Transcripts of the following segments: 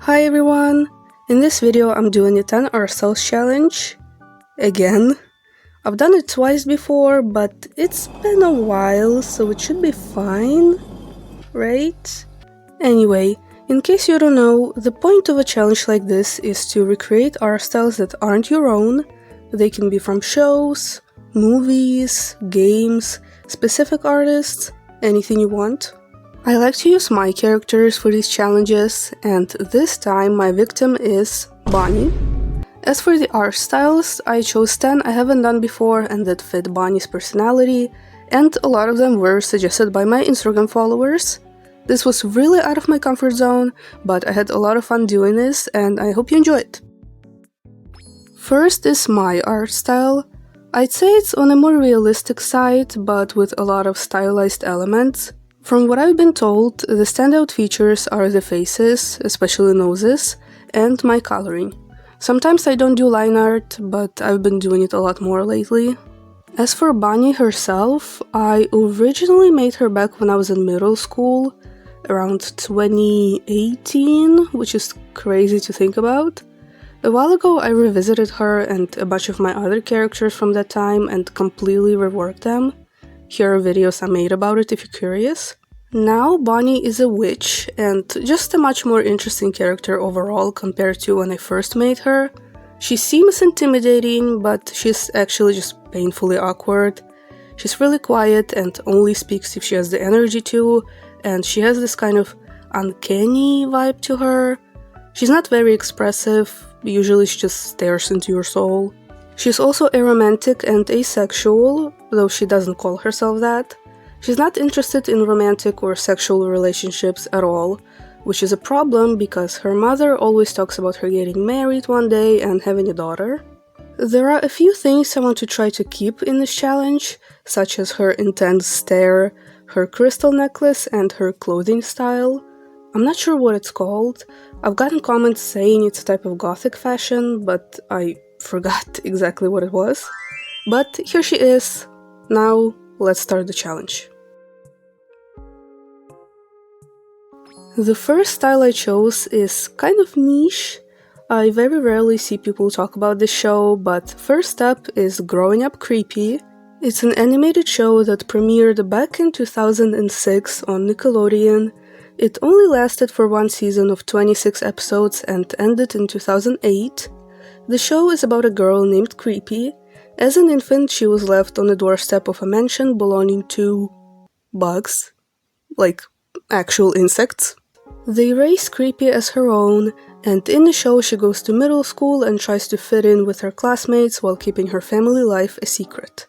Hi everyone! In this video I'm doing a 10 art styles challenge. Again. I've done it twice before, but it's been a while, so it should be fine, right? Anyway, in case you don't know, the point of a challenge like this is to recreate art styles that aren't your own. They can be from shows, movies, games, specific artists, anything you want. I like to use my characters for these challenges, and this time my victim is Bonnie. As for the art styles, I chose 10 I haven't done before and that fit Bonnie's personality, and a lot of them were suggested by my Instagram followers. This was really out of my comfort zone, but I had a lot of fun doing this and I hope you enjoy it. First is my art style. I'd say it's on a more realistic side, but with a lot of stylized elements. From what I've been told, the standout features are the faces, especially noses, and my coloring. Sometimes I don't do line art, but I've been doing it a lot more lately. As for Bonnie herself, I originally made her back when I was in middle school, around 2018, which is crazy to think about. A while ago I revisited her and a bunch of my other characters from that time and completely reworked them. Here are videos I made about it if you're curious. Now Bonnie is a witch and just a much more interesting character overall compared to when I first made her. She seems intimidating, but she's actually just painfully awkward. She's really quiet and only speaks if she has the energy to, and she has this kind of uncanny vibe to her. She's not very expressive, usually she just stares into your soul. She's also aromantic and asexual, though she doesn't call herself that. She's not interested in romantic or sexual relationships at all, which is a problem because her mother always talks about her getting married one day and having a daughter. There are a few things I want to try to keep in this challenge, such as her intense stare, her crystal necklace, and her clothing style. I'm not sure what it's called. I've gotten comments saying it's a type of gothic fashion, but I forgot exactly what it was. But here she is. Now, let's start the challenge. The first style I chose is kind of niche. I very rarely see people talk about this show, but first up is Growing Up Creepy. It's an animated show that premiered back in 2006 on Nickelodeon. It only lasted for one season of 26 episodes and ended in 2008. The show is about a girl named Creepy. As an infant, she was left on the doorstep of a mansion belonging to bugs, like actual insects. They raise Creepy as her own, and in the show she goes to middle school and tries to fit in with her classmates while keeping her family life a secret.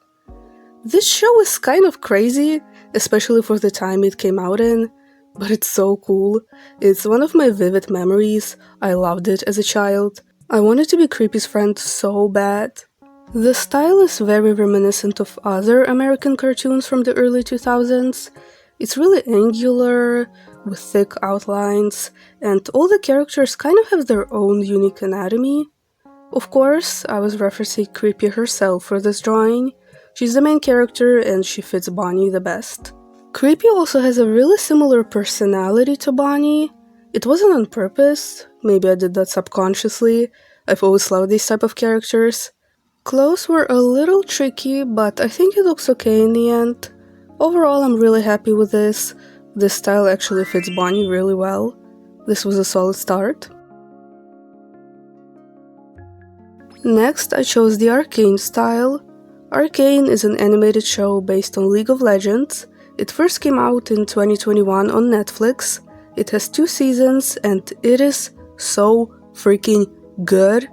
This show is kind of crazy, especially for the time it came out in, but it's so cool. It's one of my vivid memories. I loved it as a child. I wanted to be Creepy's friend so bad. The style is very reminiscent of other American cartoons from the early 2000s. It's really angular, with thick outlines, and all the characters kind of have their own unique anatomy. Of course, I was referencing Creepy herself for this drawing. She's the main character and she fits Bonnie the best. Creepy also has a really similar personality to Bonnie. It wasn't on purpose, maybe I did that subconsciously. I've always loved these type of characters. Clothes were a little tricky, but I think it looks okay in the end. Overall, I'm really happy with this. This style actually fits Bonnie really well. This was a solid start. Next, I chose the Arcane style. Arcane is an animated show based on League of Legends. It first came out in 2021 on Netflix. It has 2 seasons and it is so freaking good.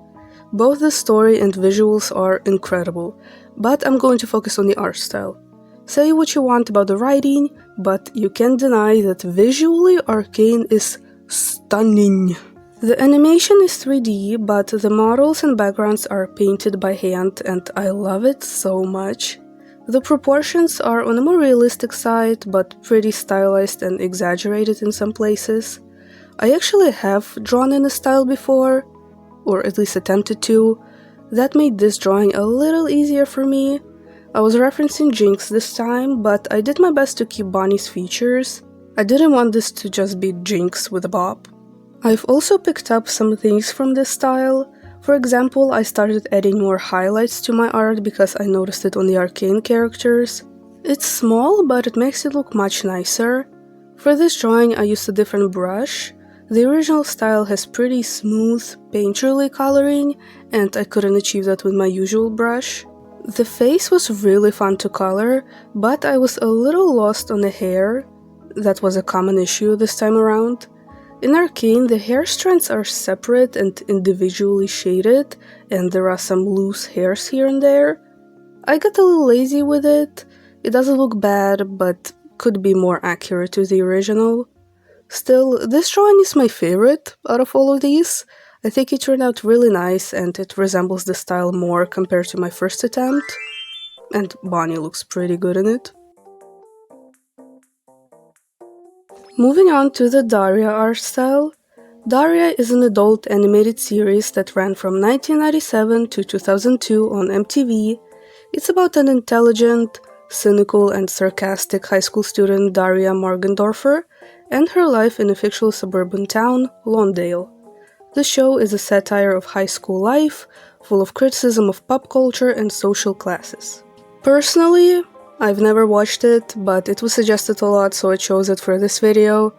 Both the story and visuals are incredible, but I'm going to focus on the art style. Say what you want about the writing, but you can't deny that visually Arcane is stunning. The animation is 3D, but the models and backgrounds are painted by hand and I love it so much. The proportions are on a more realistic side, but pretty stylized and exaggerated in some places. I actually have drawn in a style before, or at least attempted to. That made this drawing a little easier for me. I was referencing Jinx this time, but I did my best to keep Bonnie's features. I didn't want this to just be Jinx with a bob. I've also picked up some things from this style. For example, I started adding more highlights to my art because I noticed it on the Arcane characters. It's small, but it makes it look much nicer. For this drawing, I used a different brush. The original style has pretty smooth, painterly coloring, and I couldn't achieve that with my usual brush. The face was really fun to color, but I was a little lost on the hair. That was a common issue this time around. In Arcane, the hair strands are separate and individually shaded, and there are some loose hairs here and there. I got a little lazy with it. It doesn't look bad, but could be more accurate to the original. Still, this drawing is my favorite out of all of these. I think it turned out really nice and it resembles the style more compared to my first attempt. And Bonnie looks pretty good in it. Moving on to the Daria art style. Daria is an adult animated series that ran from 1997 to 2002 on MTV. It's about an intelligent, cynical, and sarcastic high school student, Daria Morgendorfer, and her life in a fictional suburban town, Lawndale. The show is a satire of high school life, full of criticism of pop culture and social classes. Personally, I've never watched it, but it was suggested a lot, so I chose it for this video.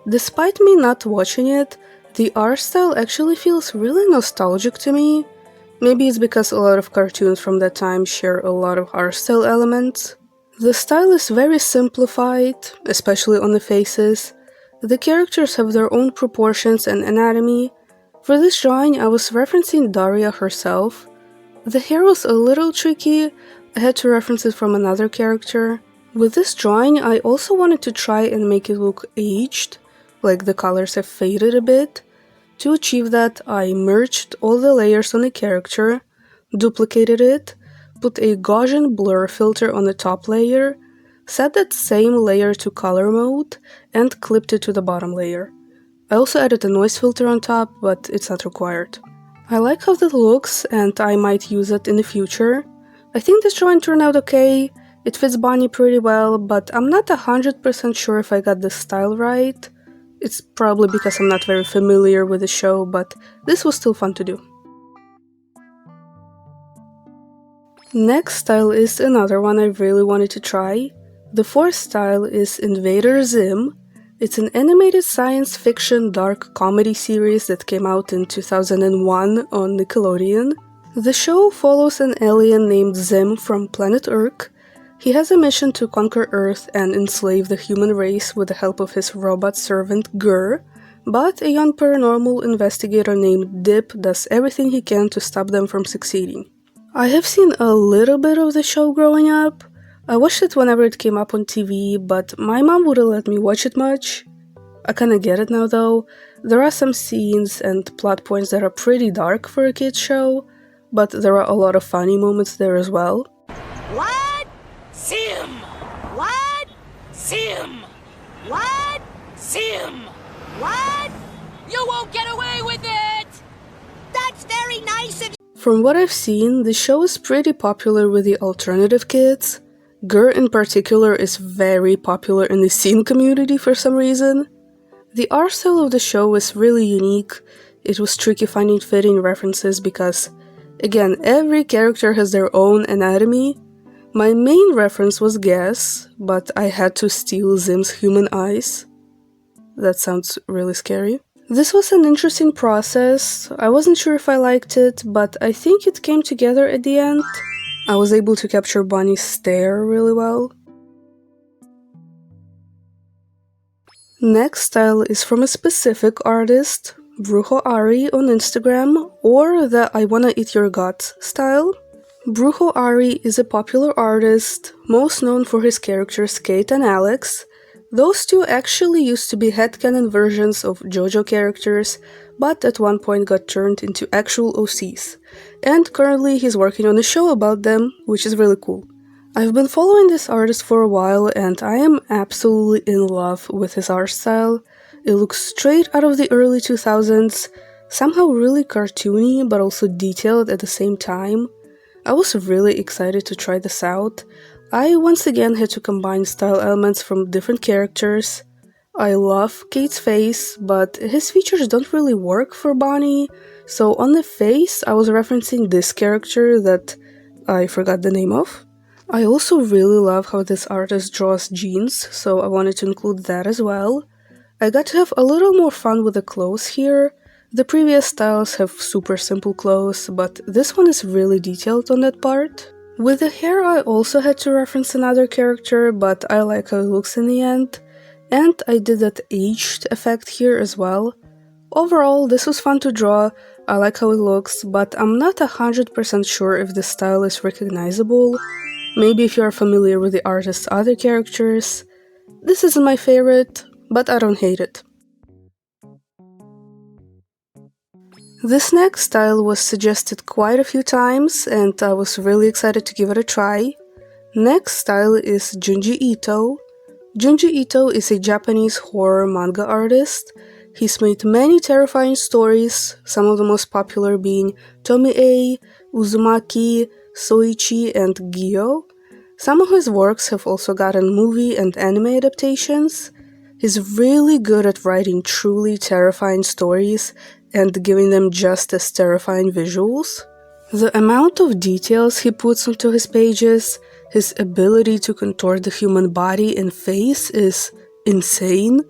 Despite me not watching it, the art style actually feels really nostalgic to me. Maybe it's because a lot of cartoons from that time share a lot of art style elements. The style is very simplified, especially on the faces. The characters have their own proportions and anatomy. For this drawing, I was referencing Daria herself. The hair was a little tricky. I had to reference it from another character. With this drawing, I also wanted to try and make it look aged, like the colors have faded a bit. To achieve that, I merged all the layers on the character, duplicated it, put a Gaussian blur filter on the top layer, set that same layer to color mode, and clipped it to the bottom layer. I also added a noise filter on top, but it's not required. I like how that looks, and I might use it in the future. I think this drawing turned out okay. It fits Bonnie pretty well, but I'm not 100% sure if I got the style right. It's probably because I'm not very familiar with the show, but this was still fun to do. Next style is another one I really wanted to try. The fourth style is Invader Zim. It's an animated science fiction dark comedy series that came out in 2001 on Nickelodeon. The show follows an alien named Zim from planet Urk. He has a mission to conquer Earth and enslave the human race with the help of his robot servant Gur, but a young paranormal investigator named Dip does everything he can to stop them from succeeding. I have seen a little bit of the show growing up. I watched it whenever it came up on TV, but my mom wouldn't let me watch it much. I kinda get it now though. There are some scenes and plot points that are pretty dark for a kid's show, but there are a lot of funny moments there as well. What? Sim! What? Sim! What? Sim! What? You won't get away with it! That's very nice of you! From what I've seen, the show is pretty popular with the alternative kids. Gur in particular is very popular in the scene community for some reason. The art style of the show is really unique. It was tricky finding fitting references because, again, every character has their own anatomy. My main reference was Gas, but I had to steal Zim's human eyes. That sounds really scary. This was an interesting process. I wasn't sure if I liked it, but I think it came together at the end. I was able to capture Bonnie's stare really well. Next style is from a specific artist, Bruo Ari on Instagram, or the I wanna eat your guts style. Bruo Ari is a popular artist, most known for his characters Kate and Alex. Those two actually used to be headcanon versions of JoJo characters, but at one point got turned into actual OCs. And currently he's working on a show about them, which is really cool. I've been following this artist for a while and I am absolutely in love with his art style. It looks straight out of the early 2000s, somehow really cartoony but also detailed at the same time. I was really excited to try this out. I once again had to combine style elements from different characters. I love Kate's face, but his features don't really work for Bonnie, so on the face I was referencing this character that I forgot the name of. I also really love how this artist draws jeans, so I wanted to include that as well. I got to have a little more fun with the clothes here. The previous styles have super simple clothes, but this one is really detailed on that part. With the hair I also had to reference another character, but I like how it looks in the end. And I did that aged effect here as well. Overall, this was fun to draw, I like how it looks, but I'm not 100% sure if the style is recognizable. Maybe if you are familiar with the artist's other characters. This isn't my favorite, but I don't hate it. This next style was suggested quite a few times, and I was really excited to give it a try. Next style is Junji Ito. Junji Ito is a Japanese horror manga artist. He's made many terrifying stories, some of the most popular being Tomie, Uzumaki, Soichi, and Gyo. Some of his works have also gotten movie and anime adaptations. He's really good at writing truly terrifying stories and giving them just as terrifying visuals. The amount of details he puts into his pages, his ability to contort the human body and face is insane.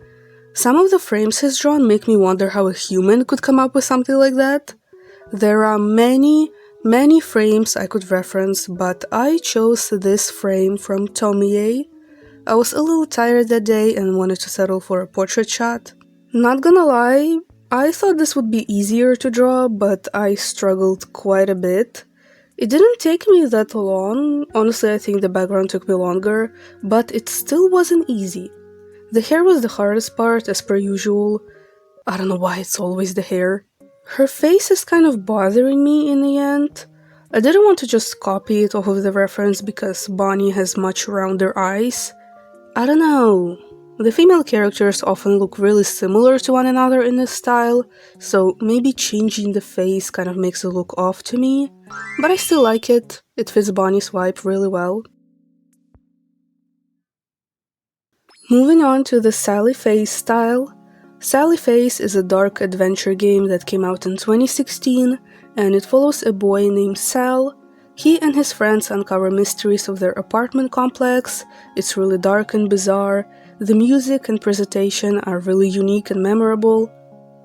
Some of the frames he's drawn make me wonder how a human could come up with something like that. There are many frames I could reference, but I chose this frame from Tomie. I was a little tired that day and wanted to settle for a portrait shot. Not gonna lie, I thought this would be easier to draw, but I struggled quite a bit. It didn't take me that long, honestly I think the background took me longer, but it still wasn't easy. The hair was the hardest part, as per usual. I don't know why it's always the hair. Her face is kind of bothering me in the end. I didn't want to just copy it off of the reference because Bonnie has much rounder eyes. I don't know. The female characters often look really similar to one another in this style, so maybe changing the face kind of makes it look off to me. But I still like it. It fits Bonnie's vibe really well. Moving on to the Sally Face style. Sally Face is a dark adventure game that came out in 2016, and it follows a boy named Sal. He and his friends uncover mysteries of their apartment complex. It's really dark and bizarre. The music and presentation are really unique and memorable.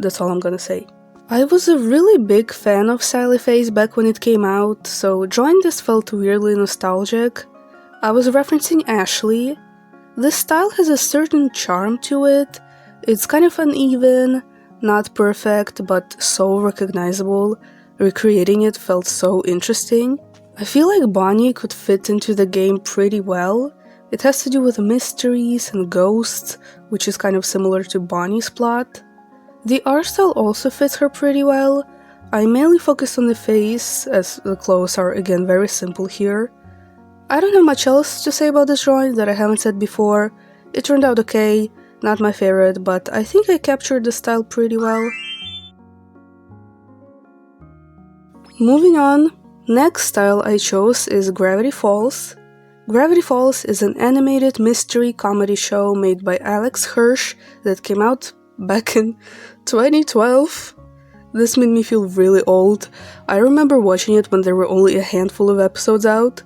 That's all I'm gonna say. I was a really big fan of Sally Face back when it came out, so drawing this felt weirdly nostalgic. I was referencing Ashley. This style has a certain charm to it. It's kind of uneven, not perfect, but so recognizable. Recreating it felt so interesting. I feel like Bonnie could fit into the game pretty well. It has to do with mysteries and ghosts, which is kind of similar to Bonnie's plot. The art style also fits her pretty well. I mainly focused on the face, as the clothes are again very simple here. I don't have much else to say about this drawing that I haven't said before. It turned out okay, not my favorite, but I think I captured the style pretty well. Moving on, next style I chose is Gravity Falls. Gravity Falls is an animated mystery comedy show made by Alex Hirsch that came out back in 2012. This made me feel really old. I remember watching it when there were only a handful of episodes out.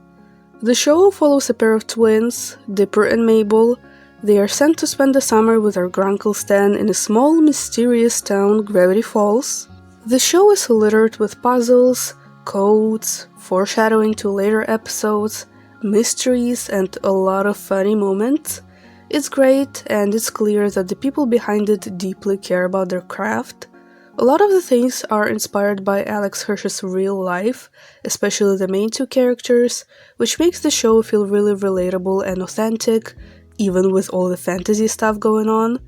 The show follows a pair of twins, Dipper and Mabel. They are sent to spend the summer with their grunkle Stan in a small, mysterious town, Gravity Falls. The show is littered with puzzles, codes, foreshadowing to later episodes, mysteries, and a lot of funny moments. It's great, and it's clear that the people behind it deeply care about their craft. A lot of the things are inspired by Alex Hirsch's real life, especially the main two characters, which makes the show feel really relatable and authentic, even with all the fantasy stuff going on.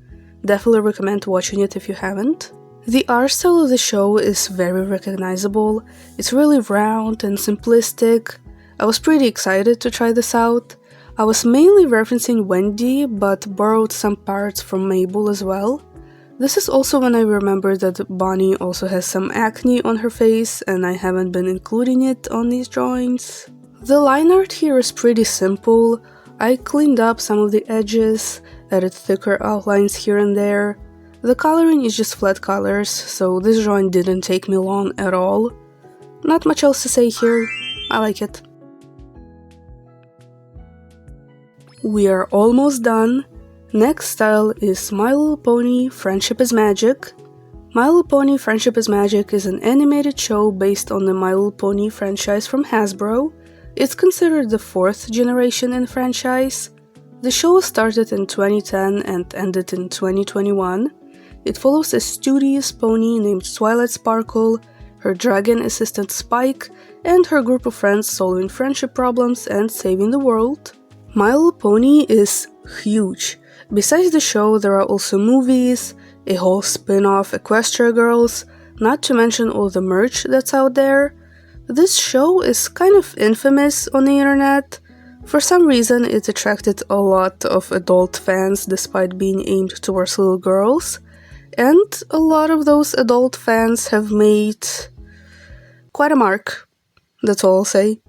Definitely recommend watching it if you haven't. The art style of the show is very recognizable. It's really round and simplistic. I was pretty excited to try this out. I was mainly referencing Wendy, but borrowed some parts from Mabel as well. This is also when I remember that Bonnie also has some acne on her face, and I haven't been including it on these drawings. The line art here is pretty simple. I cleaned up some of the edges, added thicker outlines here and there. The coloring is just flat colors, so this drawing didn't take me long at all. Not much else to say here, I like it. We are almost done. Next style is My Little Pony Friendship is Magic. My Little Pony Friendship is Magic is an animated show based on the My Little Pony franchise from Hasbro. It's considered the 4th generation in franchise. The show started in 2010 and ended in 2021. It follows a studious pony named Twilight Sparkle, her dragon assistant Spike, and her group of friends solving friendship problems and saving the world. My Little Pony is huge. Besides the show, there are also movies, a whole spin-off Equestria Girls, not to mention all the merch that's out there. This show is kind of infamous on the internet. For some reason, it attracted a lot of adult fans despite being aimed towards little girls, and a lot of those adult fans have made quite a mark. That's all I'll say.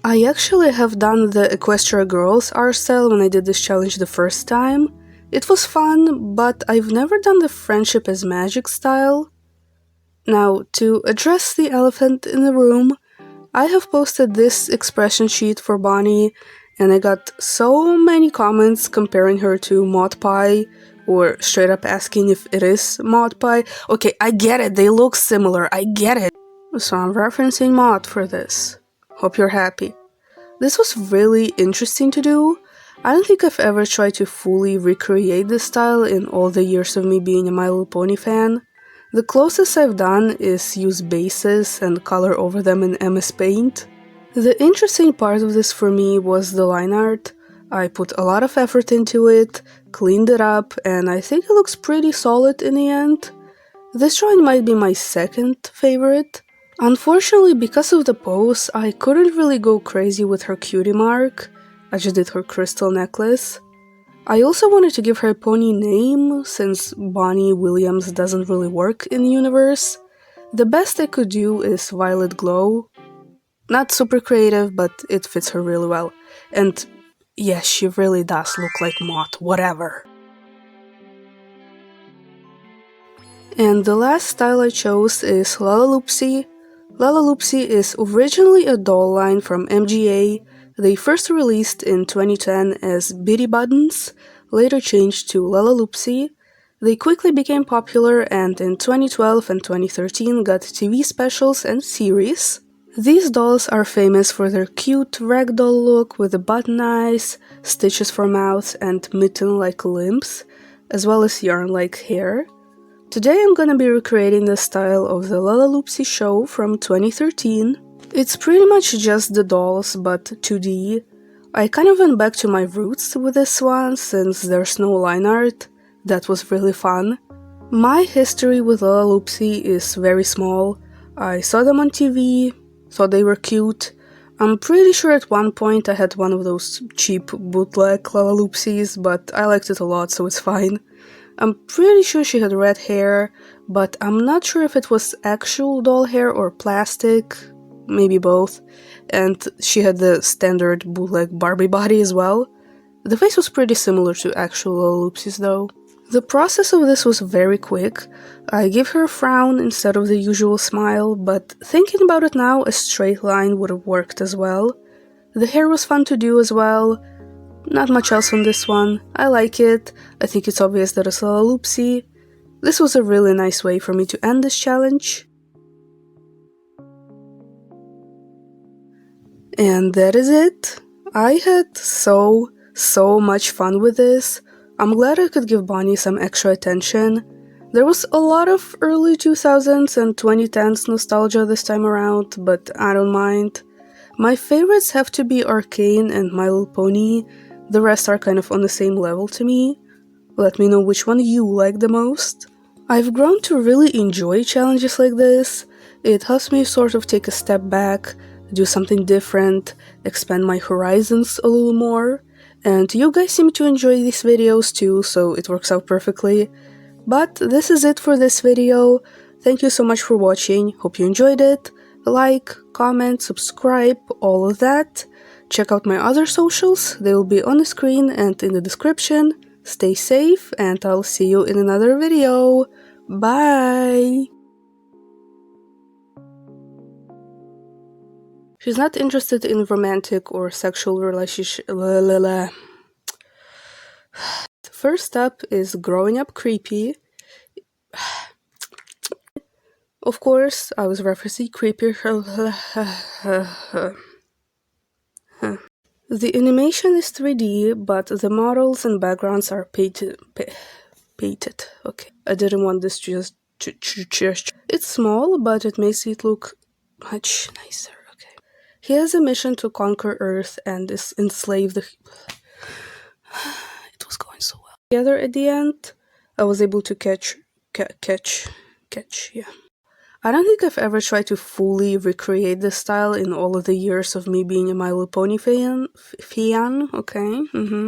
I actually have done the Equestria Girls art style when I did this challenge the first time. It was fun, but I've never done the Friendship as Magic style. Now, to address the elephant in the room, I have posted this expression sheet for Bonnie, and I got so many comments comparing her to Maud Pie, or straight up asking if it is Maud Pie. Okay, I get it, they look similar, I get it. So I'm referencing Maud for this. Hope you're happy. This was really interesting to do. I don't think I've ever tried to fully recreate this style in all the years of me being a My Little Pony fan. The closest I've done is use bases and color over them in MS Paint. The interesting part of this for me was the line art. I put a lot of effort into it, cleaned it up, and I think it looks pretty solid in the end. This drawing might be my second favorite. Unfortunately, because of the pose, I couldn't really go crazy with her cutie mark. I just did her crystal necklace. I also wanted to give her a pony name, since Bonnie Williams doesn't really work in the universe. The best I could do is Violet Glow. Not super creative, but it fits her really well. And yes, she really does look like Maud, whatever. And the last style I chose is Lalaloopsy. Lalaloopsy is originally a doll line from MGA. They first released in 2010 as Bitty Buttons, later changed to Lalaloopsy. They quickly became popular and in 2012 and 2013 got TV specials and series. These dolls are famous for their cute ragdoll look with the button eyes, stitches for mouths, and mitten-like limbs, as well as yarn-like hair. Today I'm gonna be recreating the style of the Lalaloopsy show from 2013. It's pretty much just the dolls, but 2D. I kind of went back to my roots with this one, since there's no line art. That was really fun. My history with Lalaloopsy is very small. I saw them on TV, thought they were cute. I'm pretty sure at one point I had one of those cheap bootleg Lalaloopsies, but I liked it a lot, so it's fine. I'm pretty sure she had red hair, but I'm not sure if it was actual doll hair or plastic, maybe both, and she had the standard bootleg Barbie body as well. The face was pretty similar to actual Lalaloopsies though. The process of this was very quick. I gave her a frown instead of the usual smile, but thinking about it now, a straight line would have worked as well. The hair was fun to do as well. Not much else on this one. I like it. I think it's obvious that it's Lalaloopsy. This was a really nice way for me to end this challenge. And that is it. I had so much fun with this. I'm glad I could give Bonnie some extra attention. There was a lot of early 2000s and 2010s nostalgia this time around, but I don't mind. My favorites have to be Arcane and My Little Pony. The rest are kind of on the same level to me. Let me know which one you like the most. I've grown to really enjoy challenges like this. It helps me sort of take a step back, do something different, expand my horizons a little more. And you guys seem to enjoy these videos too, so it works out perfectly. But this is it for this video. Thank you so much for watching, hope you enjoyed it. Like, comment, subscribe, all of that. Check out my other socials, they will be on the screen and in the description. Stay safe, and I'll see you in another video. Bye! She's not interested in romantic or sexual relationship. First up is growing up creepy. Of course, I was referencing creepy. The animation is 3D, but the models and backgrounds are painted. Okay, I didn't want this just. It's small, but it makes it look much nicer. Okay, he has a mission to conquer Earth and enslave the. It was going so well. Together at the end, I was able to catch. Yeah. I don't think I've ever tried to fully recreate this style in all of the years of me being a My Little Pony fan, okay?